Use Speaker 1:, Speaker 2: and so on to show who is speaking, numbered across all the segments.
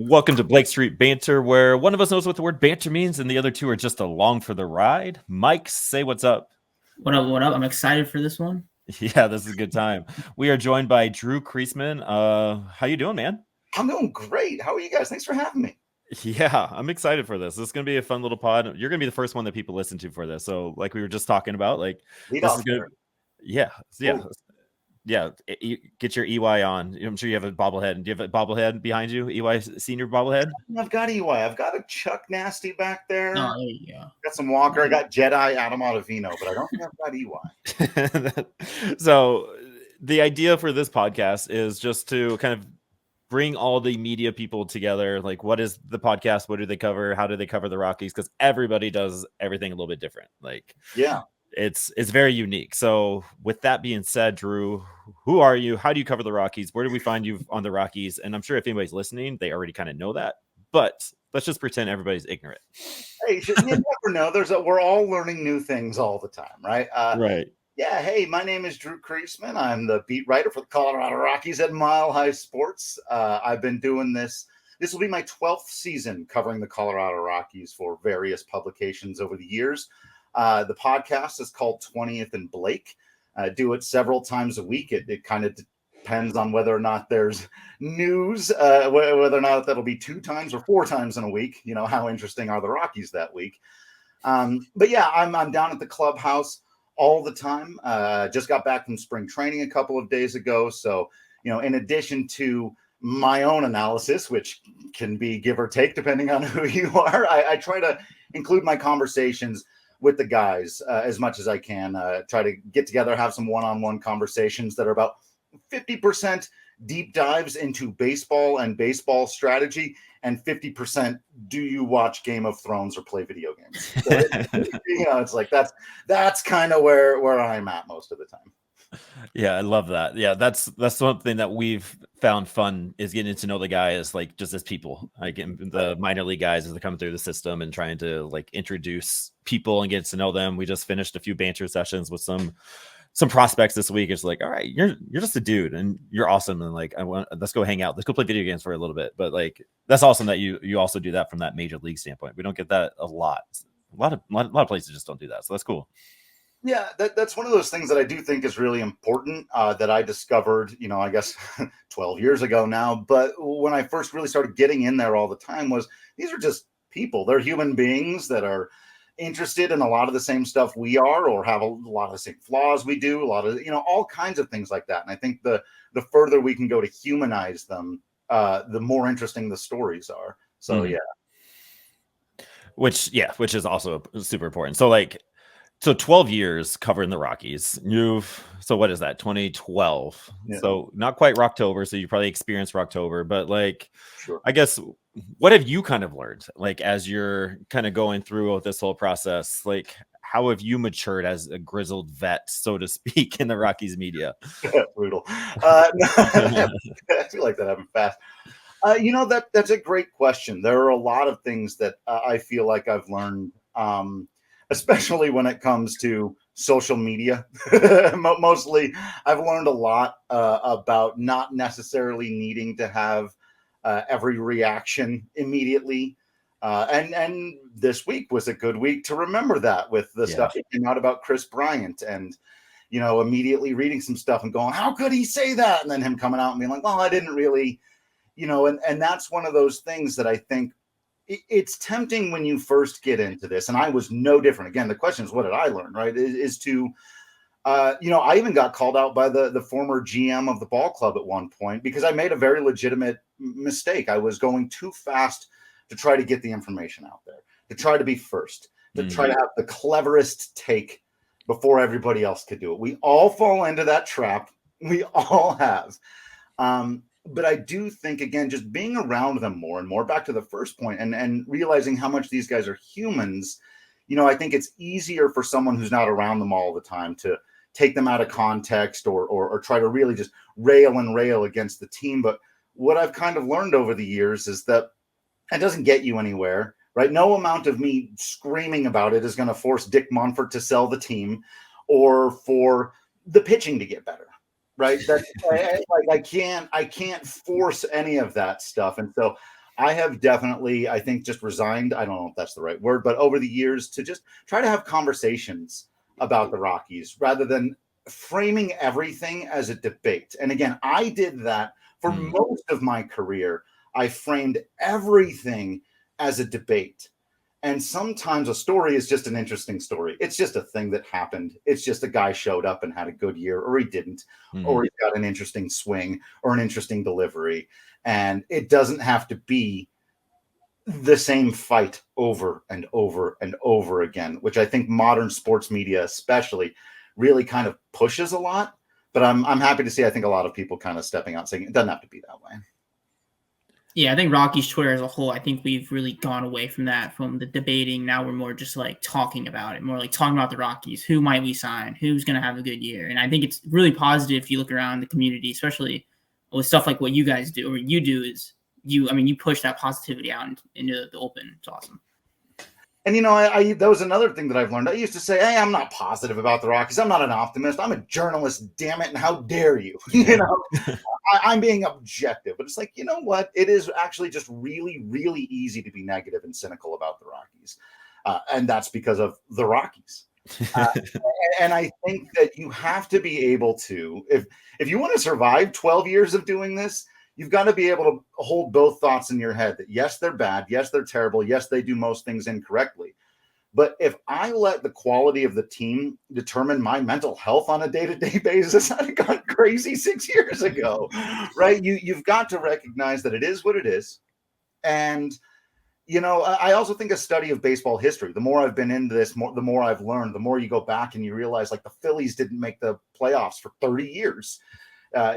Speaker 1: Welcome to Blake Street Banter, where one of us knows what the word banter means and the other two are just along for the ride. Mike, say what's up.
Speaker 2: What up? What up? I'm excited for this one.
Speaker 1: Yeah, this is a good time. We are joined by Drew Creasman. How you doing, man?
Speaker 3: I'm doing great. How are you guys? Thanks for having me.
Speaker 1: Yeah, I'm excited for this. This is going to be a fun little pod. You're going to be the first one that people listen to for this. So, like we were just talking about, like
Speaker 3: Lead
Speaker 1: this
Speaker 3: off
Speaker 1: is good.
Speaker 3: there.
Speaker 1: Yeah, yeah.
Speaker 3: Ooh.
Speaker 1: Yeah, get your EY on. I'm sure you have a bobblehead. Do you have a bobblehead behind you? EY senior bobblehead?
Speaker 3: I've got EY. I've got a Chuck Nasty back there.
Speaker 2: Oh, there you go.
Speaker 3: Got some Walker. I got Jedi Adam Ottavino, but I don't think I've got EY.
Speaker 1: So the idea for this podcast is just to kind of bring all the media people together. Like, what is the podcast? What do they cover? How do they cover the Rockies? Because everybody does everything a little bit different. Like,
Speaker 3: yeah.
Speaker 1: It's very unique. So with that being said, Drew, who are you? How do you cover the Rockies? Where do we find you on the Rockies? And I'm sure if anybody's listening, they already kind of know that. But let's just pretend everybody's ignorant.
Speaker 3: Hey, you never know. We're all learning new things all the time, right?
Speaker 1: Right.
Speaker 3: Yeah. Hey, my name is Drew Creasman. I'm the beat writer for the Colorado Rockies at Mile High Sports. I've been doing this. This will be my 12th season covering the Colorado Rockies for various publications over the years. The podcast is called 20th and Blake. I do it several times a week. It kind of depends on whether or not there's news, whether or not that'll be 2 times or 4 times in a week. You know, how interesting are the Rockies that week? But yeah, I'm down at the clubhouse all the time. Just got back from spring training a couple of days ago. So, you know, in addition to my own analysis, which can be give or take depending on who you are, I try to include my conversations with the guys as much as I can. Try to get together, have some one-on-one conversations that are about 50% deep dives into baseball and baseball strategy, and 50% do you watch Game of Thrones or play video games? So it's like that's kind of where I'm at most of the time.
Speaker 1: Yeah, I love that. Yeah, that's something that we've found fun is getting to know the guys, like just as people, like the minor league guys as they come through the system and trying to like introduce people and get to know them. We just finished a few banter sessions with some prospects this week. It's like, all right, you're just a dude and you're awesome, and like let's go hang out, let's go play video games for a little bit. But like that's awesome that you also do that from that major league standpoint. We don't get that a lot. A lot of places just don't do that, so that's cool.
Speaker 3: Yeah, that's one of those things that I do think is really important that I discovered, you know, I guess 12 years ago now. But when I first really started getting in there all the time was these are just people. They're human beings that are interested in a lot of the same stuff we are, or have a lot of the same flaws we do, a lot of, you know, all kinds of things like that. And I think the further we can go to humanize them, the more interesting the stories are. So, yeah.
Speaker 1: Which is also super important. So 12 years covering the Rockies. So what is that? 2012. Yeah. So not quite Rocktober. So you probably experienced Rocktober, but like,
Speaker 3: sure.
Speaker 1: I guess, what have you kind of learned, like, as you're kind of going through this whole process? Like, how have you matured as a grizzled vet, so to speak, in the Rockies media?
Speaker 3: Brutal. I feel like that happened fast. You know, that's a great question. There are a lot of things that I feel like I've learned, especially when it comes to social media. Mostly, I've learned a lot about not necessarily needing to have every reaction immediately. And this week was a good week to remember that, with the stuff that came out about Chris Bryant, and, you know, immediately reading some stuff and going, how could he say that? And then him coming out and being like, well, I didn't really, you know, and that's one of those things that I think it's tempting when you first get into this. And I was no different. Again, the question is, what did I learn, right? Is to, you know, I even got called out by the former GM of the ball club at one point because I made a very legitimate mistake. I was going too fast to try to get the information out there, to try to be first, to try to have the cleverest take before everybody else could do it. We all fall into that trap. We all have. But I do think, again, just being around them more and more, back to the first point, and realizing how much these guys are humans, you know, I think it's easier for someone who's not around them all the time to take them out of context or try to really just rail against the team. But what I've kind of learned over the years is that it doesn't get you anywhere, right? No amount of me screaming about it is going to force Dick Monfort to sell the team or for the pitching to get better. Right. That's like I can't force any of that stuff. And so I have definitely, I think, just resigned. I don't know if that's the right word, but over the years to just try to have conversations about the Rockies rather than framing everything as a debate. And again, I did that for most of my career. I framed everything as a debate. And sometimes a story is just an interesting story. It's just a thing that happened. It's just a guy showed up and had a good year, or he didn't, or he got an interesting swing or an interesting delivery. And it doesn't have to be the same fight over and over and over again, which I think modern sports media especially really kind of pushes a lot. But I'm happy to see, I think, a lot of people kind of stepping out saying it doesn't have to be that way.
Speaker 2: Yeah, I think Rockies Twitter as a whole, I think we've really gone away from that, from the debating. Now we're more just like talking about it, more like talking about the Rockies. Who might we sign? Who's going to have a good year? And I think it's really positive if you look around the community, especially with stuff like what you guys do or you do is you push that positivity out into the open. It's awesome.
Speaker 3: And, you know, I that was another thing that I've learned. I used to say, hey, I'm not positive about the Rockies. I'm not an optimist. I'm a journalist, damn it. And how dare you? You know, I'm being objective. But it's like, you know what? It is actually just really, really easy to be negative and cynical about the Rockies. And that's because of the Rockies. And I think that you have to be able to, if you want to survive 12 years of doing this, you've got to be able to hold both thoughts in your head that yes, they're bad. Yes, they're terrible. Yes, they do most things incorrectly. But if I let the quality of the team determine my mental health on a day-to-day basis, I'd have gone crazy 6 years ago, right? You've got to recognize that it is what it is. And, you know, I also think a study of baseball history, the more I've been into this, the more I've learned, the more you go back and you realize like the Phillies didn't make the playoffs for 30 years.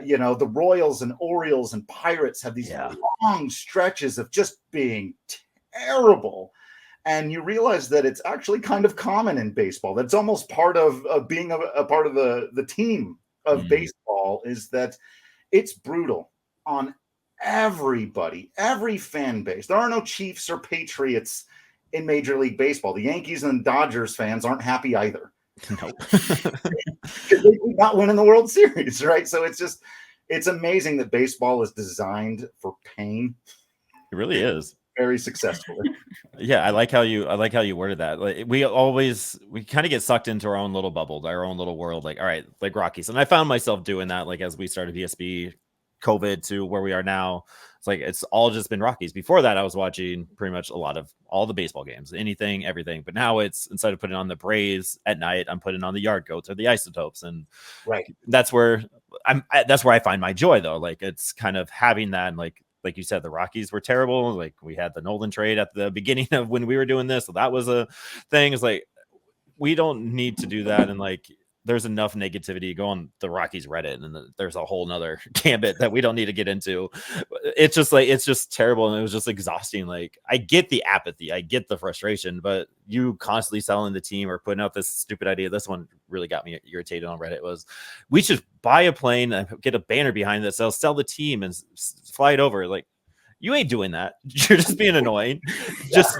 Speaker 3: You know, the Royals and Orioles and Pirates have these long stretches of just being terrible. And you realize that it's actually kind of common in baseball. That's almost part of being a part of the team of baseball, is that it's brutal on everybody, every fan base. There are no Chiefs or Patriots in Major League Baseball. The Yankees and Dodgers fans aren't happy either.
Speaker 1: Nope.
Speaker 3: Because they did not win in the World Series, right? So it's amazing that baseball is designed for pain.
Speaker 1: It really is.
Speaker 3: Very successfully.
Speaker 1: Yeah, I like how you worded that. Like we kind of get sucked into our own little bubble, our own little world. Like, all right, like Rockies, and I found myself doing that. Like as we started VSB, COVID to where we are now, it's like it's all just been Rockies. Before that, I was watching pretty much a lot of all the baseball games, anything, everything. But now it's, instead of putting on the Braves at night, I'm putting on the Yard Goats or the Isotopes, and
Speaker 3: right.
Speaker 1: That's where I find my joy, though. Like it's kind of having that, and like you said, the Rockies were terrible. Like we had the Nolan trade at the beginning of when we were doing this. So that was a thing. It's like, we don't need to do that. And like, there's enough negativity. Go on the Rockies Reddit, and there's a whole nother gambit that we don't need to get into. It's just like, it's just terrible. And it was just exhausting. Like I get the apathy, I get the frustration, but you constantly selling the team or putting out this stupid idea. This one really got me irritated on Reddit, was we should buy a plane and get a banner behind that says sell the team and fly it over. Like, you ain't doing that. You're just being annoying. Just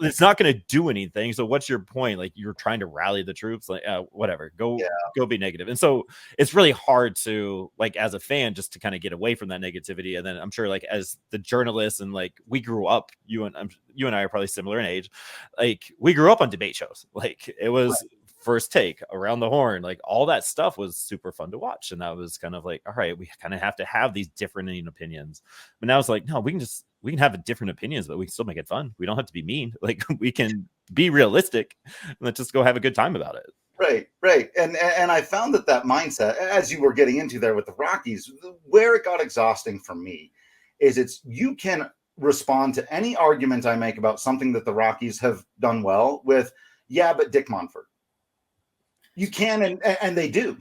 Speaker 1: it's not going to do anything. So what's your point? Like you're trying to rally the troops, like whatever, go be negative. And so it's really hard to, like, as a fan, just to kind of get away from that negativity. And then I'm sure, like, as the journalists, and like we grew up, you and I are probably similar in age. Like we grew up on debate shows. Like it was First Take, Around the Horn, like all that stuff was super fun to watch. And that was kind of like, all right, we kind of have to have these different opinions. But now it's like, no, we can have different opinions, but we can still make it fun. We don't have to be mean. Like we can be realistic. Let's just go have a good time about it.
Speaker 3: Right. And I found that mindset, as you were getting into there with the Rockies, where it got exhausting for me is you can respond to any argument I make about something that the Rockies have done well with, yeah, but Dick Monfort. You can, and they do,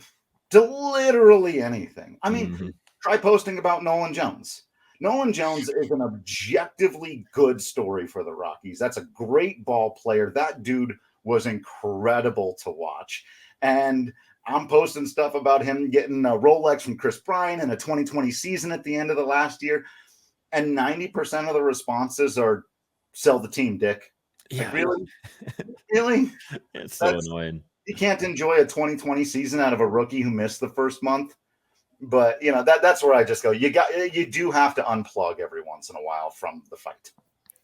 Speaker 3: to literally anything. I mean, try posting about Nolan Jones. Nolan Jones is an objectively good story for the Rockies. That's a great ball player. That dude was incredible to watch. And I'm posting stuff about him getting a Rolex from Chris Bryant in a 2020 season at the end of the last year. And 90% of the responses are, sell the team, Dick.
Speaker 1: Yeah.
Speaker 3: Like, really? Really?
Speaker 1: It's so annoying.
Speaker 3: You can't enjoy a 2020 season out of a rookie who missed the first month. But that's where I just go. You do have to unplug every once in a while from the fight.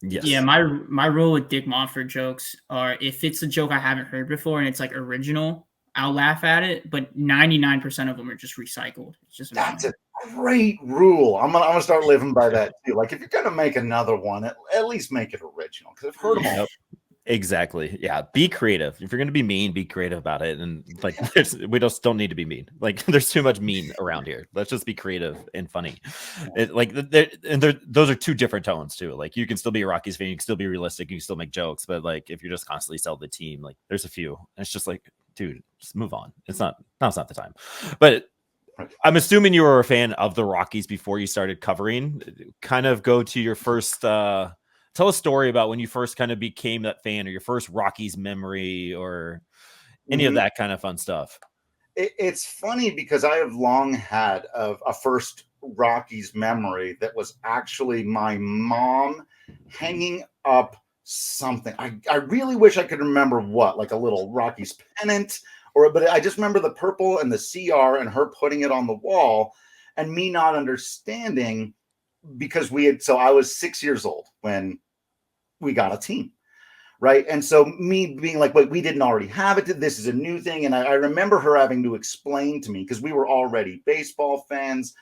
Speaker 2: Yes. Yeah, my rule with Dick Montfort jokes are if it's a joke I haven't heard before and it's like original, I'll laugh at it. But 99% of them are just recycled. It's just
Speaker 3: that's a great rule. I'm gonna start living by that too. Like if you're gonna make another one, at least make it original because I've heard them all.
Speaker 1: Exactly. Yeah. Be creative. If you're going to be mean, be creative about it. And like, we just don't need to be mean. Like, there's too much mean around here. Let's just be creative and funny. Those are two different tones too. Like, you can still be a Rockies fan. You can still be realistic. You can still make jokes. But like, if you're just constantly sell the team, like, there's a few. And it's just like, dude, just move on. Now's not the time. But I'm assuming you were a fan of the Rockies before you started covering. Kind of go to your first. Tell a story about when you first kind of became that fan or your first Rockies memory or any of that kind of fun stuff.
Speaker 3: It's funny because I have long had a first Rockies memory that was actually my mom hanging up something. I really wish I could remember what, like a little Rockies pennant but I just remember the purple and the CR and her putting it on the wall and me not understanding because I was 6 years old when we got a team, right? And so me being like, wait, we didn't already have it. This is a new thing. And I remember her having to explain to me because we were already baseball fans.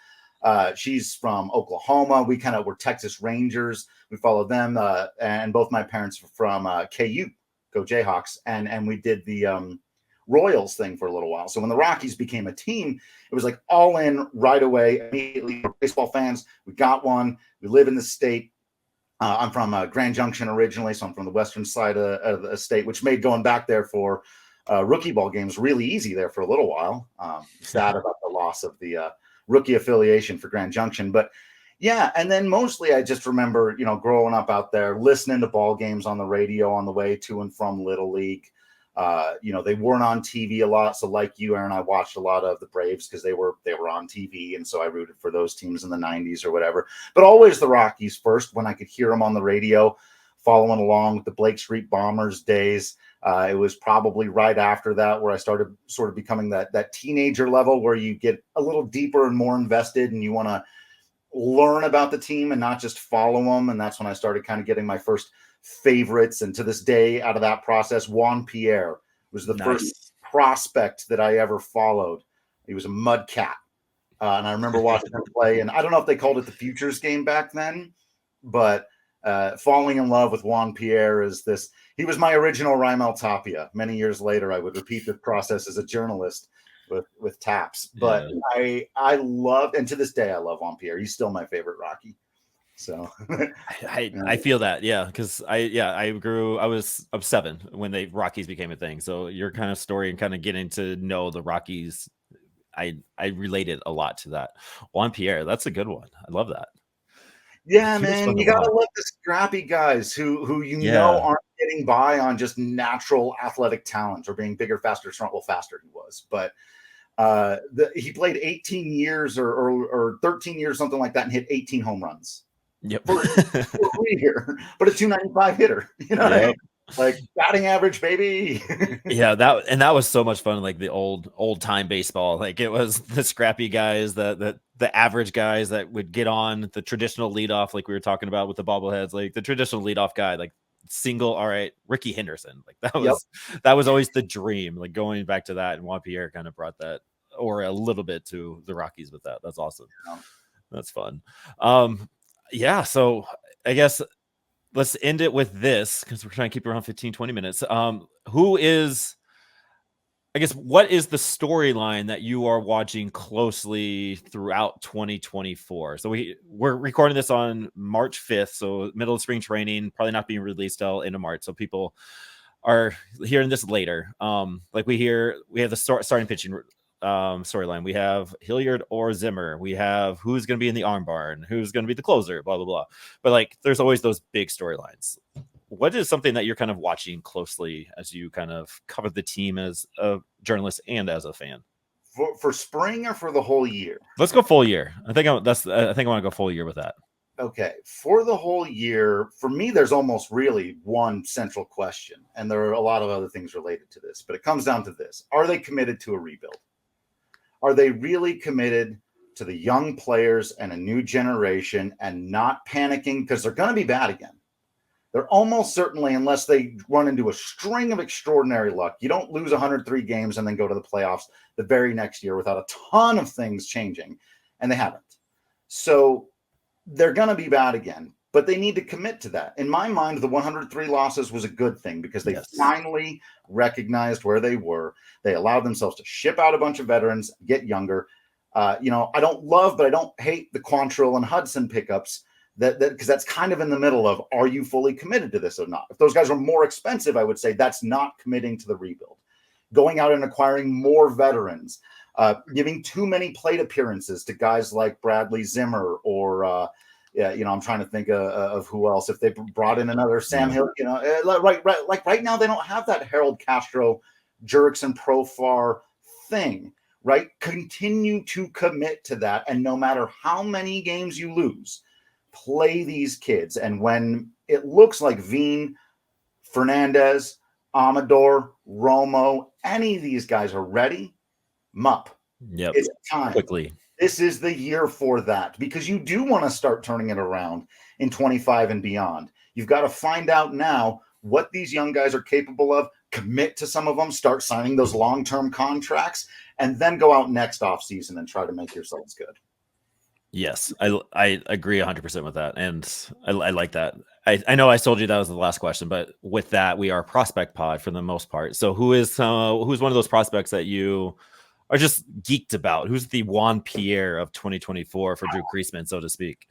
Speaker 3: She's from Oklahoma. We kind of were Texas Rangers. We followed them. And both my parents were from KU, go Jayhawks. And we did the Royals thing for a little while. So when the Rockies became a team, it was like all in right away. Immediately, we're baseball fans. We got one. We live in the state. I'm from Grand Junction originally, so I'm from the western side of the state, which made going back there for rookie ball games really easy there for a little while. Sad about the loss of the rookie affiliation for Grand Junction. But yeah, and then mostly I just remember, growing up out there, listening to ball games on the radio on the way to and from Little League. They weren't on TV a lot. So like you, Aaron, I watched a lot of the Braves because they were on TV. And so I rooted for those teams in the 90s or whatever, but always the Rockies first when I could hear them on the radio, following along with the Blake Street Bombers days. It was probably right after that where I started sort of becoming that teenager level where you get a little deeper and more invested and you want to learn about the team and not just follow them. And that's when I started kind of getting my first favorites. And to this day, out of that process, Juan Pierre was the first prospect that I ever followed. He was a Mudcat. And I remember watching him play. And I don't know if they called it the Futures game back then, but falling in love with Juan Pierre is this. He was my original Raimel Tapia. Many years later, I would repeat this process as a journalist with Taps. But I loved, and to this day, I love Juan Pierre. He's still my favorite Rocky. So
Speaker 1: I feel that, because I was 7 when the Rockies became a thing. So your kind of story and kind of getting to know the Rockies, I related a lot to that. Juan Pierre, that's a good one. I love that.
Speaker 3: Yeah, man, you gotta love the scrappy guys who aren't getting by on just natural athletic talent or being bigger, faster, stronger. Well, faster he was, but he played 18 years or 13 years, something like that, and hit 18 home runs.
Speaker 1: Yep.
Speaker 3: For a year, but a 295 hitter, like batting average, baby.
Speaker 1: Yeah, that was so much fun. Like the old time baseball. Like it was the scrappy guys, the average guys that would get on the traditional leadoff, like we were talking about with the bobbleheads, like the traditional leadoff guy, like single. All right, Ricky Henderson. Like that was always the dream. Like going back to that, and Juan Pierre kind of brought that or a little bit to the Rockies with that. That's awesome. Yeah. That's fun. Yeah, so I guess let's end it with this because we're trying to keep it around 15-20 minutes. What is the storyline that you are watching closely throughout 2024? So we're recording this on March 5th, so middle of spring training, probably not being released till end of March. So people are hearing this later. We have the starting pitching storyline. We have Hilliard or Zimmer. We have who's going to be in the arm barn, who's going to be the closer, blah, blah, blah. But there's always those big storylines. What is something that you're kind of watching closely as you kind of cover the team as a journalist and as a fan?
Speaker 3: For spring or for the whole year?
Speaker 1: Let's go full year. I think I want to go full year with that.
Speaker 3: Okay. For the whole year, for me, there's almost really one central question. And there are a lot of other things related to this, but it comes down to this. Are they committed to a rebuild? Are they really committed to the young players and a new generation and not panicking, because they're going to be bad again. They're almost certainly, unless they run into a string of extraordinary luck, you don't lose 103 games and then go to the playoffs the very next year without a ton of things changing. And they haven't. So they're going to be bad again, but they need to commit to that. In my mind, the 103 losses was a good thing because they finally recognized where they were. They allowed themselves to ship out a bunch of veterans, get younger. I don't love, but I don't hate the Quantrill and Hudson pickups. Because that's kind of in the middle of, are you fully committed to this or not? If those guys are more expensive, I would say that's not committing to the rebuild. Going out and acquiring more veterans, giving too many plate appearances to guys like Bradley Zimmer or, I'm trying to think of who else. If they brought in another Sam Hill, right now they don't have that Harold Castro, Jurickson Profar thing, right? Continue to commit to that, and no matter how many games you lose, play these kids. And when it looks like Veen, Fernandez, Amador, Romo, any of these guys are ready, mup.
Speaker 1: Yep.
Speaker 3: It's time.
Speaker 1: Quickly.
Speaker 3: This is the year for that, because you do want to start turning it around in 25 and beyond. You've got to find out now what these young guys are capable of, commit to some of them, start signing those long-term contracts, and then go out next offseason and try to make yourselves good.
Speaker 1: Yes, I agree 100% with that, and I like that. I know I told you that was the last question, but with that, we are prospect pod for the most part. So who's one of those prospects that you are just geeked about? Who's the Juan Pierre of 2024 for Drew Creasman, so to speak?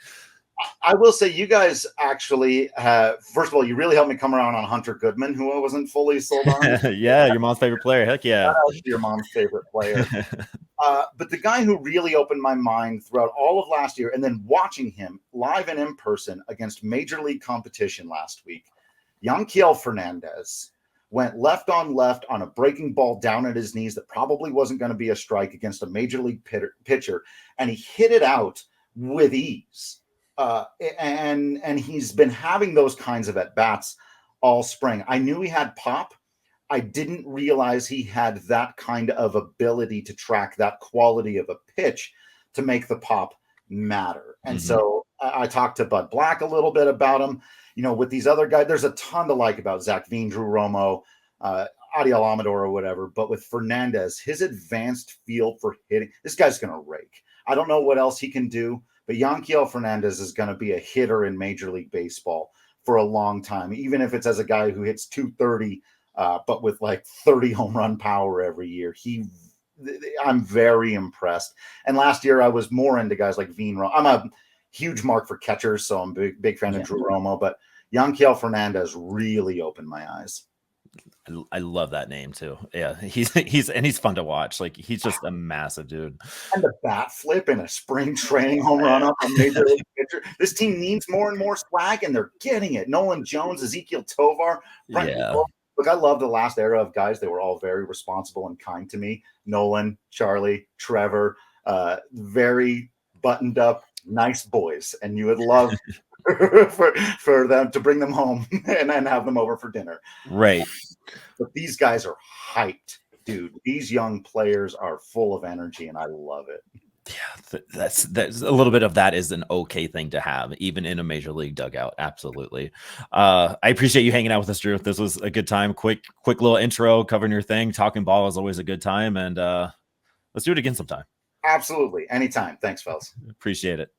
Speaker 3: I will say you guys actually first of all, you really helped me come around on Hunter Goodman, who I wasn't fully sold on.
Speaker 1: Yeah, your mom's favorite player. Heck yeah.
Speaker 3: Your mom's favorite player. But the guy who really opened my mind throughout all of last year, and then watching him live and in person against major league competition last week, Yanquiel Fernandez went left on a breaking ball down at his knees that probably wasn't going to be a strike against a major league pitcher, and he hit it out with ease. And he's been having those kinds of at-bats all spring. I knew he had pop. I didn't realize he had that kind of ability to track that quality of a pitch to make the pop matter. And so I talked to Bud Black a little bit about him. With these other guys, there's a ton to like about Zach Veen, Drew Romo, Adiel Amador or whatever. But with Fernandez, his advanced feel for hitting, this guy's going to rake. I don't know what else he can do, but Yanquiel Fernandez is going to be a hitter in Major League Baseball for a long time, even if it's as a guy who hits 230, but with like 30 home run power every year. I'm very impressed. And last year I was more into guys like Veen. I'm a huge mark for catchers, so I'm a big fan of Drew Romo, but Yanquiel Fernandez really opened my eyes.
Speaker 1: I love that name too. Yeah, he's fun to watch. Like, he's just a massive dude.
Speaker 3: And the bat flip and a spring training home run up a major league pitcher. This team needs more and more swag, and they're getting it. Nolan Jones, Ezekiel Tovar. Look, I love the last era of guys. They were all very responsible and kind to me. Nolan, Charlie, Trevor, very buttoned up, nice boys. And you would love for them to bring them home and then have them over for dinner.
Speaker 1: Right.
Speaker 3: But these guys are hyped, dude. These young players are full of energy, and I love it.
Speaker 1: Yeah, that's a little bit of that is an okay thing to have, even in a major league dugout. Absolutely. I appreciate you hanging out with us, Drew. This was a good time. Quick little intro, covering your thing. Talking ball is always a good time, and let's do it again sometime.
Speaker 3: Absolutely. Anytime. Thanks, fellas.
Speaker 1: Appreciate it.